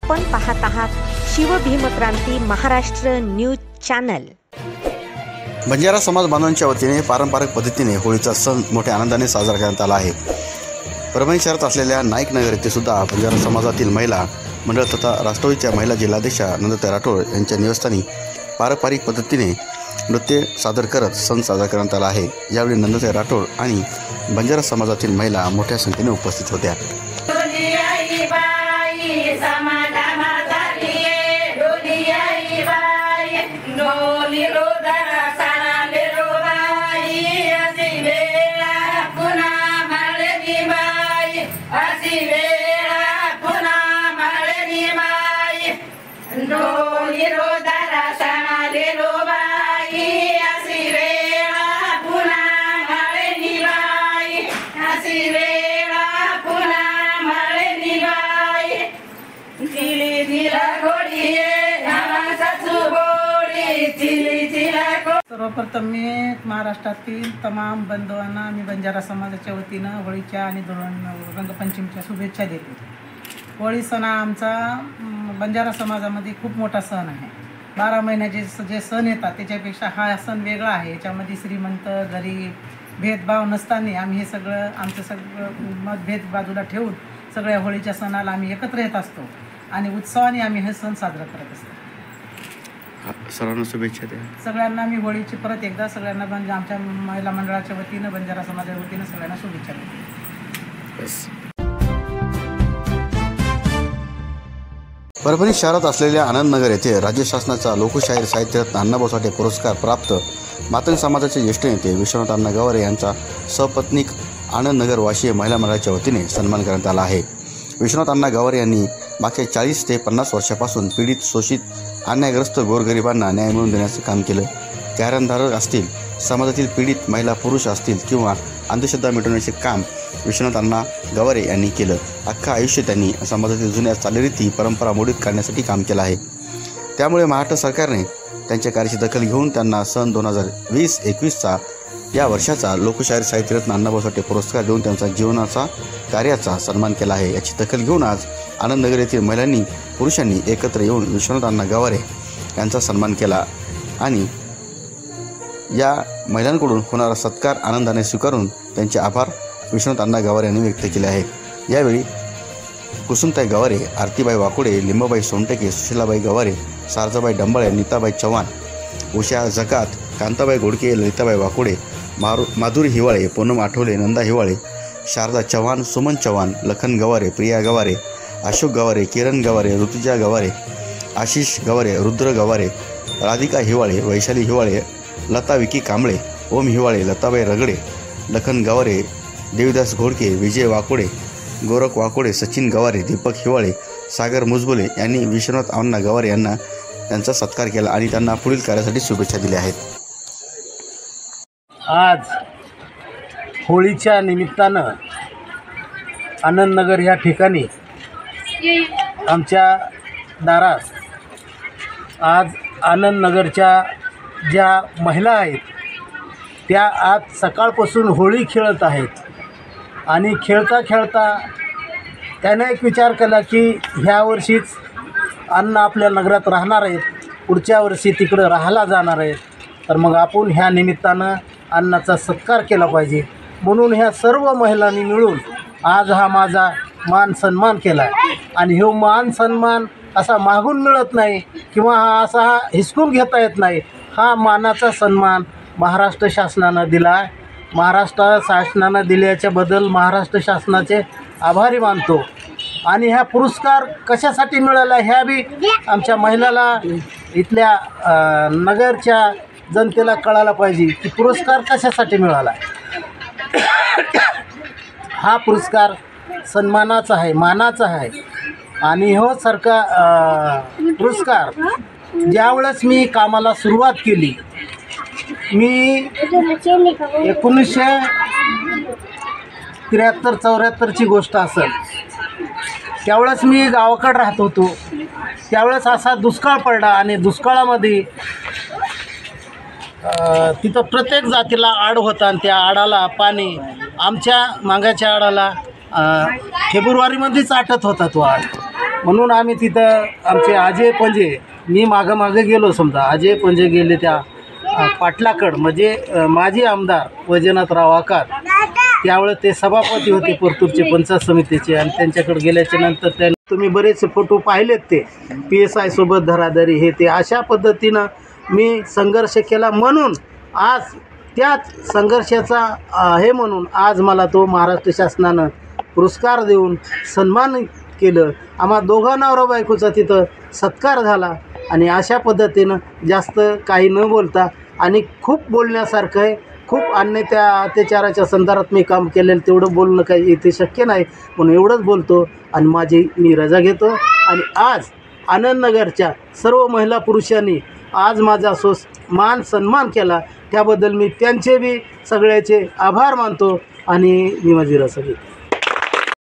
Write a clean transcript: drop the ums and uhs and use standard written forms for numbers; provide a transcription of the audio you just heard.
आपण पाहत आहात शिवभीमक्रांती महाराष्ट्र न्यूज चॅनल। बंजारा समाज बांधवांच्या वतीने पारंपरिक पद्धतीने होळीचा सण मोठ्या आनंदाने साजरा करण्यात आला आहे। परभणी शहरात असलेल्या नाईक नगर येथे सुद्धा बंजारा समाजातील महिला मंडळ तथा राष्ट्रवादीच्या महिला जिल्हाध्यक्षा नंदताई राठोड यांच्या निवासस्थानी पारंपरिक पद्धतीने नृत्य सादर करत सण साजरा करण्यात आला आहे। यावेळी नंदताई राठोड आणि बंजारा समाजातील महिला मोठ्या संख्येने उपस्थित होत्या। सर्वप्रथम मी महाराष्ट्रातील तमाम बंधूंना मी बंजारा समाजाच्या वतीनं होळीच्या आणि रंगपंचमीच्या शुभेच्छा देते। होळी सण हा आमचा बंजारा समाजामध्ये खूप मोठा सण आहे। 12 महिन्याचे जे सण येतात त्याच्यापेक्षा हा सण वेगळा आहे। याच्यामध्ये श्रीमंत गरीब भेदभाव नसताना आम्ही हे सगळं आमचं सगळं मतभेद बाजूला ठेवून सगळ्या होळीच्या सणाला आम्ही एकत्र येत असतो आणि उत्सवाने आम्ही हे सण साजरा करत असतो। सर्वांना शुभेच्छा द्या। सगळ्यांना मी होळीची परत एकदा सगळ्यांना आमच्या महिला मंडळाच्या वतीनं बंजारा समाजाच्या वतीनं सगळ्यांना शुभेच्छा देते। परभणी शहरात असलेल्या आनंदनगर येथे राज्य शासनाचा लोकशाहीर साहित्यरत्न अण्णाभाऊ साठे पुरस्कार प्राप्त मातंग समाजाचे ज्येष्ठ नेते विश्वनाथ अण्णा गवारे यांचा सपत्नीक आनंदनगर वाशीय महिला मंडळाच्या वतीने सन्मान करण्यात आला आहे। विश्वनाथ अण्णा गवारे यांनी मागच्या 40 ते 50 वर्षापासून पीडित शोषित अन्यायग्रस्त गोरगरिबांना न्याय मिळवून देण्याचं काम केलं। कॅरनधारक असतील, समाजातील पीडित महिला पुरुष असतील किंवा अंधश्रद्धा मिटवण्याचे काम विश्वनाथ अण्णा गवारे यांनी केलं। अख्खा आयुष्य त्यांनी समाजातील जुन्या चालीरीती परंपरा मोडीत काढण्यासाठी काम केलं आहे। त्यामुळे महाराष्ट्र सरकारने त्यांच्या कार्याची दखल घेऊन त्यांना सन 2020-21चा या वर्षाचा लोकशाहीर साहित्यरत्न अण्णाभाऊ साठे पुरस्कार देऊन त्यांचा जीवनाचा कार्याचा सन्मान केला आहे। याची दखल घेऊन आज आनंदनगर येथील महिलांनी पुरुषांनी एकत्र येऊन विश्वनाथ अण्णा गवारे यांचा सन्मान केला आणि या महिलांकडून होणारा सत्कार आनंदाने स्वीकारून त्यांचे आभार विश्वनाथ अण्णा गवारे यांनी व्यक्त केले आहेत। यावेळी कुसुमताई गवारे, आरतीबाई वाकोडे, लिंबाबाई सोनटके, सुशीलाबाई गवारे, सारजाबाई डंबाळे, नीताबाई चव्हाण, उषा जकात, कांताबाई गोडके, ललिताबाई वाकोडे, माधुरी हिवाळे, पूनम आठवले, नंदा हिवाळे, शारदा चव्हाण, सुमन चव्हाण, लखन गवारे, प्रिया गवारे, अशोक गवारे, किरण गवारे, ऋतुजा गवारे, आशिष गवारे, रुद्र गवारे, राधिका हिवाळे, वैशाली हिवाळे, लता विकी कांबळे, ओम हिवाळे, लताबाई रगडे, लखन गवारे, देवीदास घोडके, विजय वाकोडे, गोरख वाकोडे, सचिन गवारे, दीपक हिवाळे, सागर मुजबुले यांनी विश्वनाथ अण्णा गवारे यांना त्यांचा सत्कार केला आणि त्यांना पुढील कार्यासाठी शुभेच्छा दिल्या आहेत। आज होळीच्या निमित्तानं आनंदनगर या ठिकाणी आमच्या दारात आज आनंदनगरच्या ज्या महिला आहेत त्या आज सकाळपासून होळी खेळत आहेत आणि खेळता खेळता त्याने एक विचार केला की ह्या वर्षीच अण्णा आपल्या नगरात राहणार आहेत, पुढच्या वर्षी तिकडं राहायला जाणार आहेत, तर मग आपण ह्या निमित्तानं अण्णाचा सत्कार केला पाहिजे म्हणून ह्या सर्व महिलांनी मिळून आज हा माझा मान सन्मान केला आहे। आणि हे मान सन्मान असा मागून मिळत नाही किंवा हा असा हिसकून घेता येत नाही। हा मानाचा सन्मान महाराष्ट्र शासनानं दिला आहे। महाराष्ट्र शासनानं दिल्याच्याबद्दल महाराष्ट्र शासनाचे आभारी मानतो। आणि ह्या पुरस्कार कशासाठी मिळाला ह्या बी आमच्या महिलाला इथल्या नगरच्या जनतेला कळायला पाहिजे की पुरस्कार कशासाठी मिळाला। हा पुरस्कार सन्मानाचा आहे, मानाचा आहे। आणि हो पुरस्कार ज्यावेळेस मी कामाला सुरुवात केली, मी 1973-74ची गोष्ट असेल, त्यावेळेस मी गावाकडे राहत होतो। त्यावेळेस असा दुष्काळ पडला आणि दुष्काळामध्ये तिथं प्रत्येक जातीला आड होता आणि त्या आडाला पाणी आमच्या मांगाच्या आडाला फेब्रुवारीमध्येच आटत होता तो आड। म्हणून आम्ही तिथं आमचे अजय पंजे, मी मागं गेलो, समजा अजय पंजे गेले त्या पाटलाकड, म्हणजे माजी आमदार वैजनाथराव आकार, त्यावेळेस ते सभापती होते परतूरचे पंचायत समितीचे, आणि त्यांच्याकडे गेल्याच्या नंतर त्यांनी, तुम्ही बरेच फोटो पाहिलेत, ते PSI सोबत धराधरी हे ते, अशा पद्धतीनं मी संघर्ष केला. म्हणून आज त्याच संघर्षाचा हे म्हणून आज मला तो महाराष्ट्र शासनानं पुरस्कार देऊन सन्मान केलं. आम्हा दोघा नवरा बायकोचा तिथं सत्कार झाला. आणि अशा पद्धतीनं जास्त काही न बोलता, आणि खूप बोलण्यासारखं आहे, खूप अत्याचाराच्या संदर्भात मी काम केलेलं, तेवढं बोलणं काही इथे शक्य नाही, म्हणून एवढंच बोलतो आणि मी रजा घेतो. आणि आज आनंदनगरच्या सर्व महिला पुरुषांनी आज माझा मान सन्मान केला, त्याबद्दल मी त्यांचे बी सगळ्याचे आभार मानतो आणि मी माझी रजा घेतो.